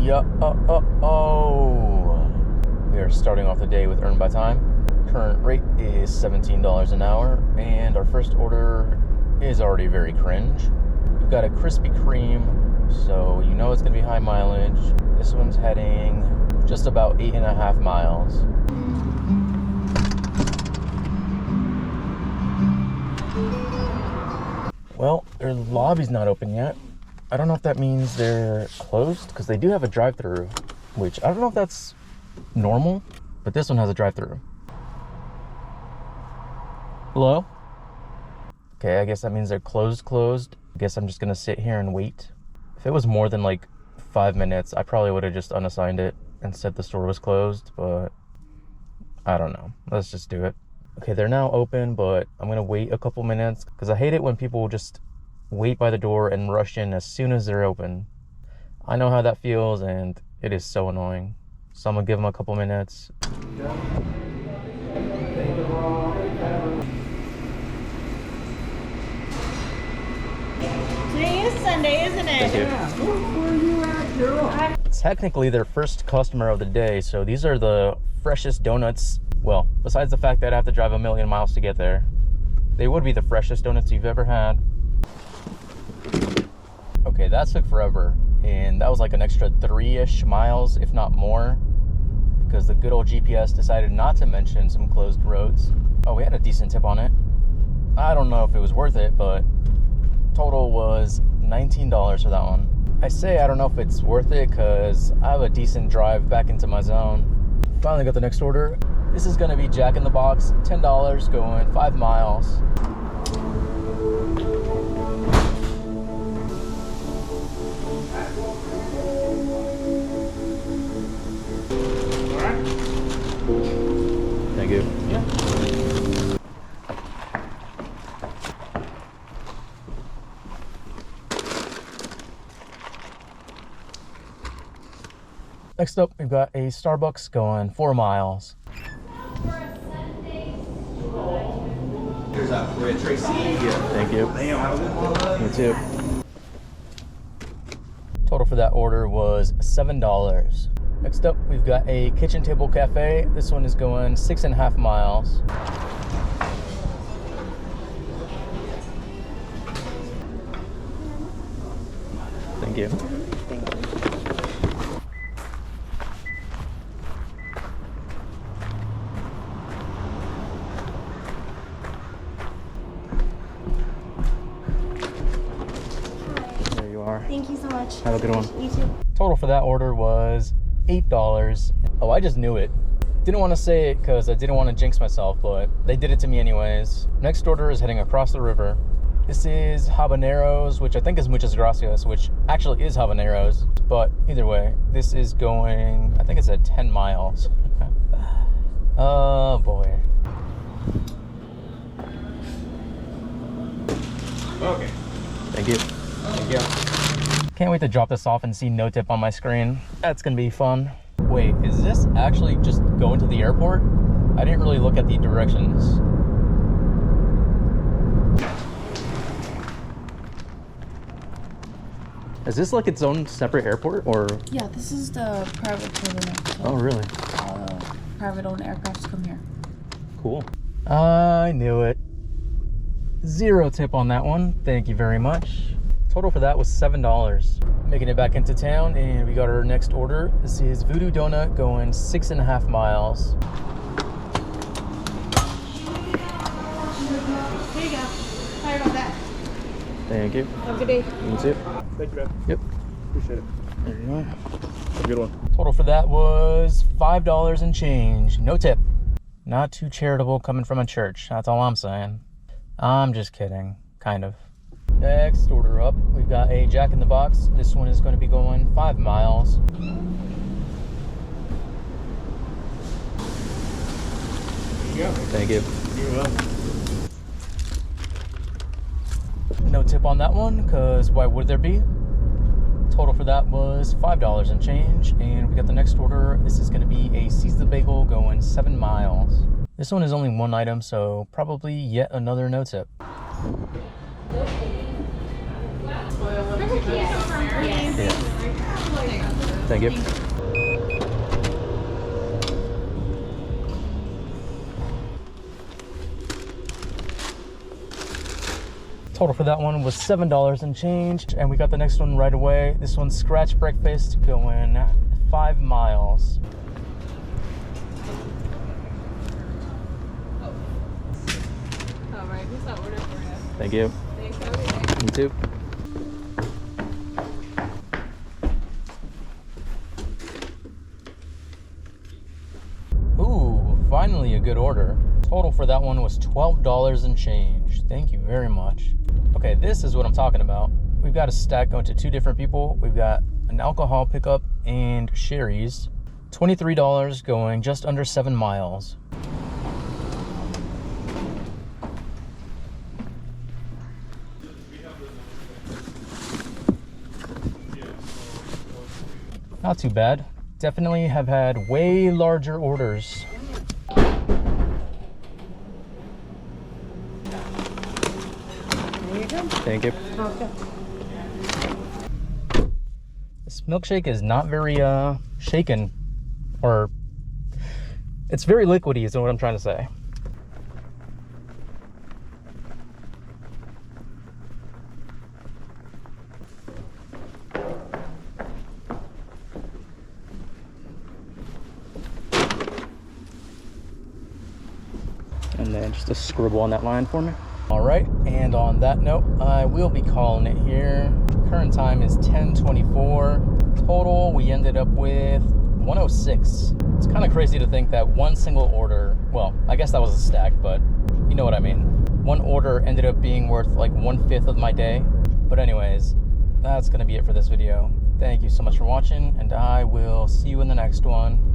We are starting off the day with Earn by Time. Current rate is $17 an hour, and our first order is already very cringe. We've got a Krispy Kreme, so you know it's gonna be high mileage. This one's heading just about 8.5 miles. Well, their lobby's not open yet. I don't know if that means they're closed, because they do have a drive-thru, which I don't know if that's normal, but this one has a drive-thru. Hello? Okay, I guess that means they're closed. I guess I'm just gonna sit here and wait. If it was more than like 5 minutes, I probably would have just unassigned it and said the store was closed, but I don't know. Let's just do it. Okay, they're now open, but I'm gonna wait a couple minutes because I hate it when people just wait by the door and rush in as soon as they're open. I know how that feels, and it is so annoying. So I'm gonna give them a couple minutes. Today is Sunday, isn't it? Thank you. Where are you at, girl? Technically their first customer of the day, so these are the freshest donuts. Well, besides the fact that I have to drive 1,000,000 miles to get there, they would be the freshest donuts you've ever had. Okay, that took forever, and that was like an extra 3-ish miles, if not more, because the good old GPS decided not to mention some closed roads. Oh, we had a decent tip on it. I don't know if it was worth it, but total was $19 for that one. I say I don't know if it's worth it because I have a decent drive back into my zone. Finally got the next order. This is gonna be Jack in the Box, $10, going 5 miles. Thank you. Yeah. Next up, we've got a Starbucks going 4 miles. Here's that for Tracy. Thank you. Damn, have a good one. You too. Total for that order was $7. Next up, we've got a Kitchen Table Cafe. This one is going 6.5 miles. Thank you. There you are. Thank you so much. Have a good one. You too. Total for that order was $8. Oh, I just knew it. Didn't want to say it because I didn't want to jinx myself, but they did it to me anyways. Next order is heading across the river. This is habaneros, which I think is muchas gracias, which actually is habaneros. But either way, this is going, I think it's at 10 miles. Oh boy. Okay. Thank you. Thank you. Can't wait to drop this off and see no tip on my screen. That's gonna be fun. Wait, is this actually just going to the airport? I didn't really look at the directions. Is this like its own separate airport, or? Yeah, this is the private terminal. So, Oh, really? private owned aircrafts come here. Cool. I knew it. 0 tip on that one. Thank you very much. Total for that was $7. Making it back into town, and we got our next order. This is Voodoo Donut going 6.5 miles. Here you go. Sorry about that. Thank you. Have a good day. You too. Thank you, man. Yep. Appreciate it. There you are. Have a good one. Total for that was $5 and change. No tip. Not too charitable coming from a church. That's all I'm saying. I'm just kidding. Kind of. Next order up, we've got a Jack in the Box. This one is going to be going 5 miles. Yeah. Thank you. You're welcome. No tip on that one, because why would there be? Total for that was $5 and change. And we got the next order. This is going to be a Seize the Bagel going 7 miles. This one is only one item, so probably yet another no tip. Yeah. Thank you. Total for that one was $7 and change, and we got the next one right away. This one's scratch breakfast going 5 miles. All right, who's that order for you? Thank you. Thanks, have a good day. You too. Ooh, finally a good order. Total for that one was $12 and change. Thank you very much. Okay, this is what I'm talking about. We've got a stack going to 2 different people. We've got an alcohol pickup and Sherry's. $23 going just under 7 miles. Not too bad. Definitely have had way larger orders. There you go. Thank you. Okay. This milkshake is not very shaken, or it's very liquidy is what I'm trying to say. And then just a scribble on that line for me. All right, and on that note, I will be calling it here. Current time is 10:24. Total, we ended up with 106. It's kind of crazy to think that one single order, well, I guess that was a stack, but you know what I mean. One order ended up being worth like 1/5 of my day. But anyways, that's gonna be it for this video. Thank you so much for watching, and I will see you in the next one.